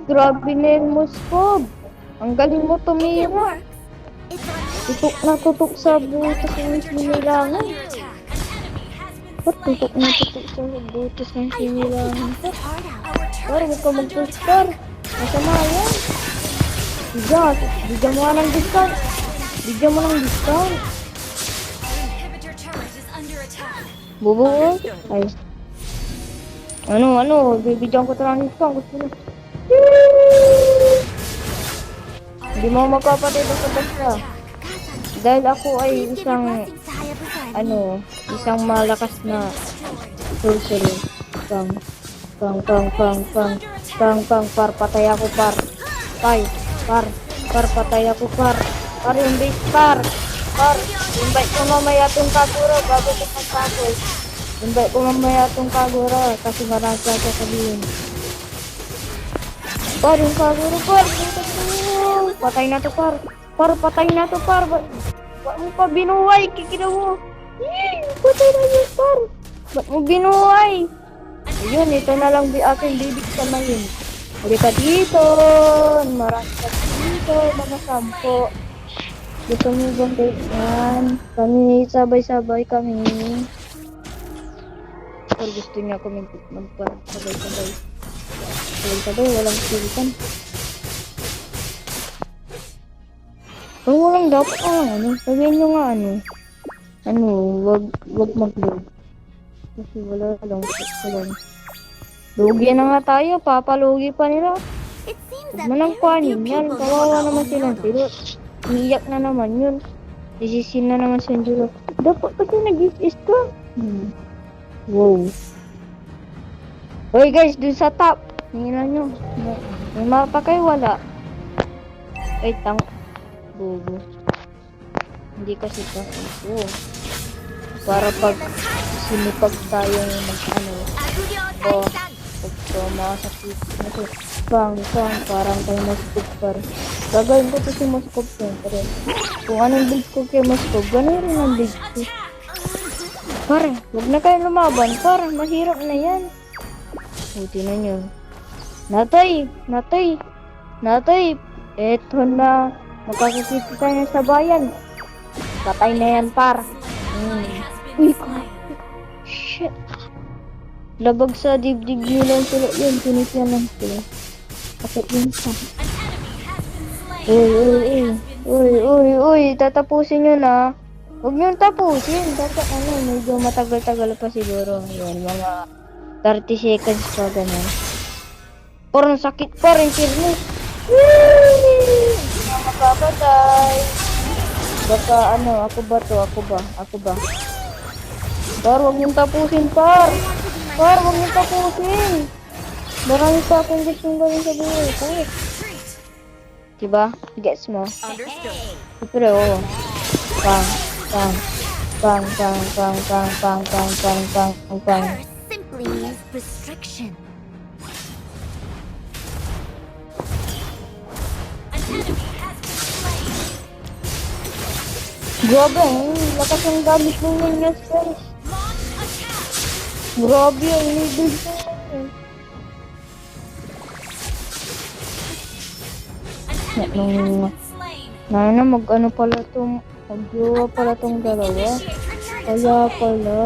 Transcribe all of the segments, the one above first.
Grabe na yung Moskov. Ang galing mo tumira. Tutok na tutok sa butas ng sinilangan. Ba't tutok na tutok sa butas ng sinilangan? Par, huwag ka mag-push, par. Masama yan. Bigyan mo nga ng discount. Bigyan mo ng discount. Bubuo? Ay. Ano? Bibigyan ko talaga ng discount. Gusto mo. Hindi mo magkapatid sa basta. Dahil ako ay isang malakas na sorcerer. Par, patay ako, par. Par, patay ako, par. Par, yung base, par. Invite ko mamaya itong Kagura bago ko magpagod. Invite ko mamaya itong Kagura kasi marami ka sasabihin. Par, yung Kagura, par. Patay na to, par. Par, patay na to, par. Ba't mo pa binuhay? Kikita mo. Patay na yun, par. Ba't mo binuhay? Ayun, ito na lang aking bibig sa mayin. Halika dito. Marami ka dito, mga sampo. Gusto mo bang yan? Kami, sabay-sabay kami. Or gusto niya kami magpasabay-sabay. Sabay-sabay, walang silikan. Pero walang dapat sabihin nyo nga wag mag-load. Kasi wala lang. Lugi na nga tayo, papalugi pa nila. Huwag mo nang panin yan, kawawa naman silang pilot. Iiyak na naman yun. Isisin na naman si Angelo. Dapat kasi nag-is ka. Wow. Hoy guys, dun sa top. Tingnan nyo. May mapa kayo, wala. Ay, bobo. Hindi kasi pa. Para pag sinipag tayo masakit na parang tayo Moskov par. Gagawin ko to si Moskov siyempre. Kung anong build ko kay Moskov, gano'n rin ang build ko. Pare, huwag na kayo lumaban, pare, mahirap na yan. Buti na nyo. Natay, eto na, magkakasisi tayo sa bayan. Patay na yan, par. Uy, shit. Labag sa dibdib nila sila. Yun, sinisyan lang sila. Kapit yun sa. Uy, tatapusin nyo na. Huwag nyo tapusin. Dapat medyo matagal-tagal pa siguro. Yun, mga 30 seconds pa ganun. Parang sakit pa rin, Kirmus. Makakapatay. Baka ako ba? Par, huwag nyo tapusin, par. Par, huwag niyo tapusin. Marami pa akong gustong gawin sa buhay ko. Diba? Gets mo? Siyempre, oo. Pang. Simply means restriction. Grabe, lakas ang gamit ng ninyo, guys. Grabe ang nibig ko. Mag-ano pala itong mag-jowa pala itong dalawa. Kaya pala.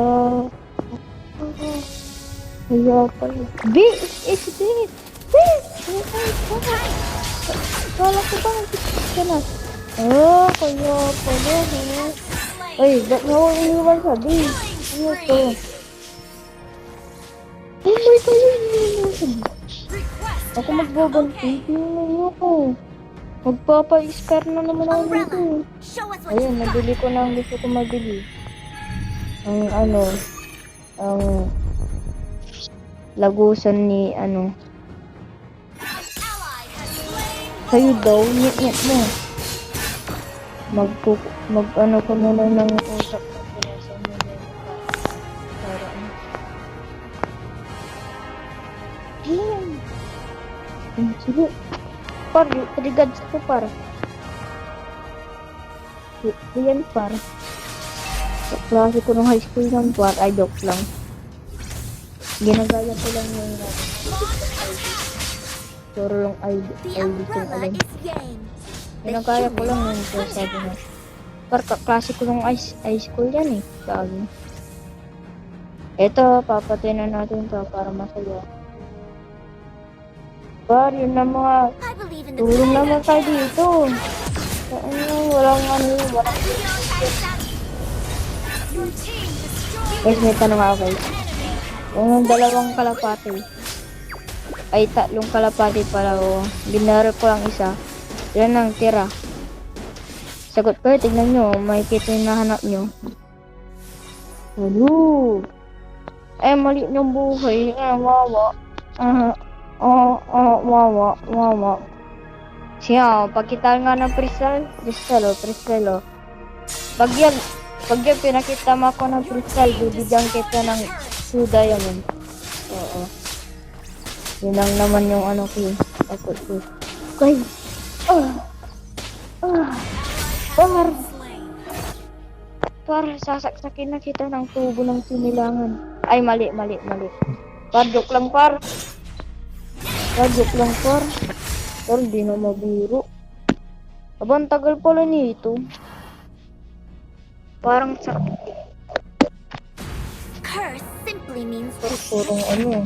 It's this. Kala ko ba nag-isip ka na? Kaya pala. Ay, ba't nga ako iniwan sa B? Ano to? Oh my God, ako magbabanting. Tingnan nyo ko. Magpapa-scar na naman ako dito. Ayun, nabili ko na ang gusto ko mabili. Ang lagusan ni kayo daw, nyet mo. Mag-ano ka muna ng usap na pinasa mo na para sige. Par, trigads ako, par. Yan, par. Klase ko nung high school yan, par. Ay, joke lang. Ginagaya ko lang yung Puro lang ID The yung umbrella alam. is Yang. The Pinagkaya ko lang human yun. So, hunter. sabi na. Par, kaklase ko lang high school yan eh. Sabi. Ito, papatay na natin to para masaya. Par, yun na mga I believe in the tulong power naman of tayo chaos. dito. Ano, walang walang Your team destroyed guys, may tanong ako guys. Kung dalawang kalapati, ay tatlong kalapati pala o binaril ko lang isa, ilan ang tira? Sagot ko, tignan nyo, makikita yung nahanap nyo. Hello! Mali ng buhay. Wawa. Wawa. Siya, pagkita nga ng Pristelo. Pag yan pinakita mo ako ng Pristel, bibigyan kita ng 2 diamond. Oo. Yun lang naman yung ano ko. Takot ko. Okay. Par, sasaksakin na kita ng tubo ng sinilangan. Ay, mali. Par, joke lang, par. Par, di na mabiro. Abang tagal pala nito. Parang sa curse simply means purong ano.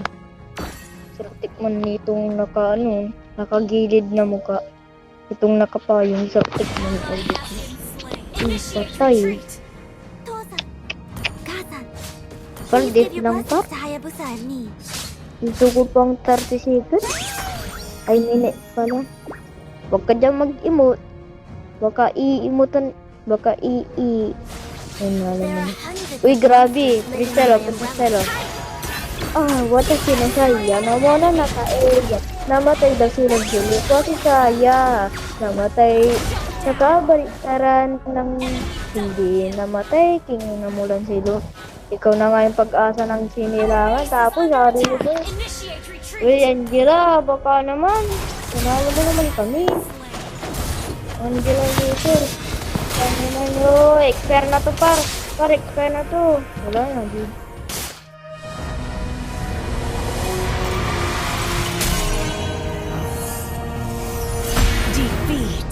Sarap tikman nitong nakagilid na muka. Itong nakapayong sarap tikman ulit. Patay. Tosan. Kazan. Par, Please date give your lang, par. blessings to Hayabusa and me. Dito ko pang 30 seconds. Ay, minutes pala. Huwag ka dyan mag-emote. Baka i-emotan. Ayun nga There naman. are hundreds Uy, of grabe. monsters living in Pristelo. my Wata sinasaya. Namona naka-area. Namatay daw silang Julie. Kasi saya. Namatay sa kabaliktaran ng hindi namatay. King namulan silo. Ikaw na nga yung pag-asa ng sinilangan. Tapos, sabi mo ko, uy, Angela, baka naman. Tinawag mo naman kami. Angela Gator. Ano na nyo? Expire na to, par. Par, expire na to. Wala na, dude. Defeat.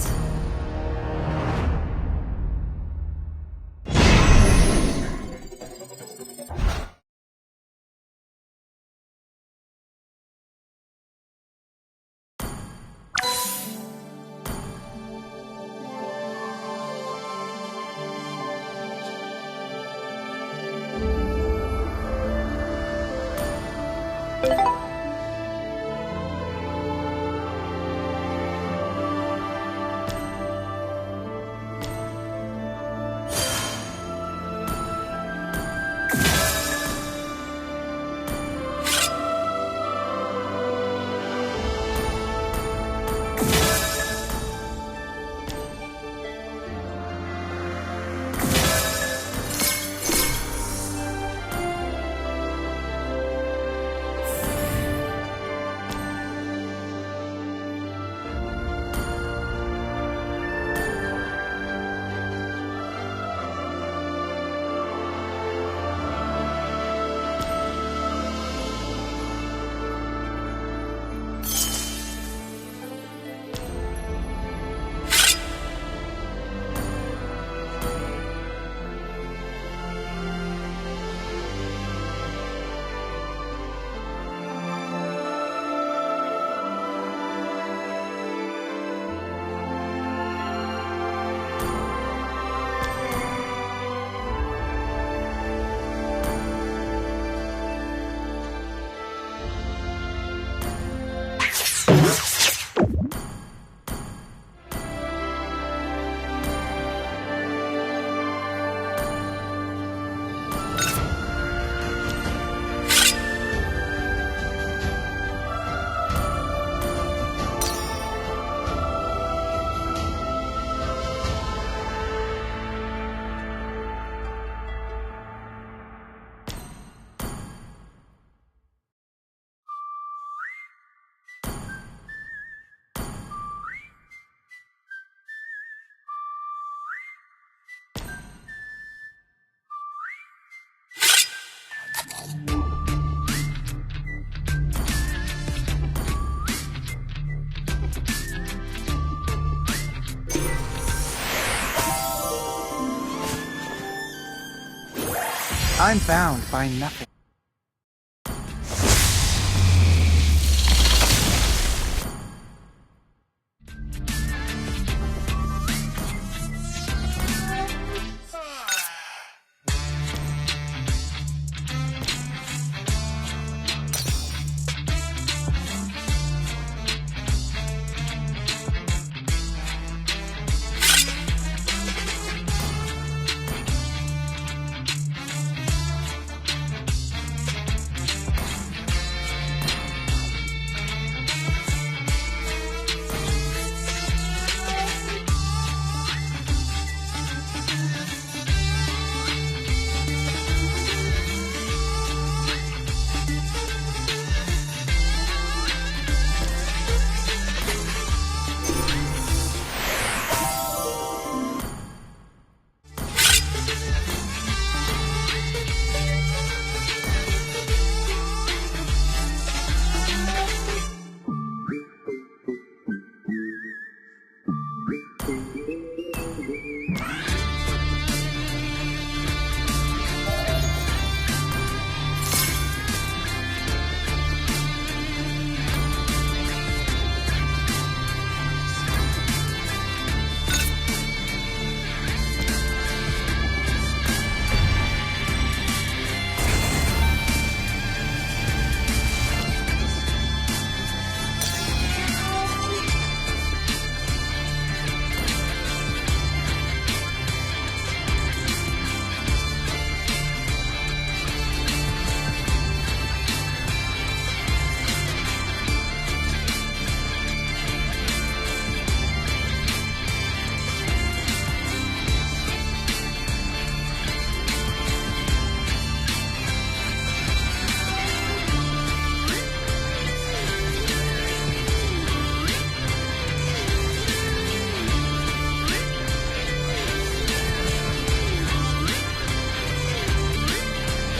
I'm bound by nothing.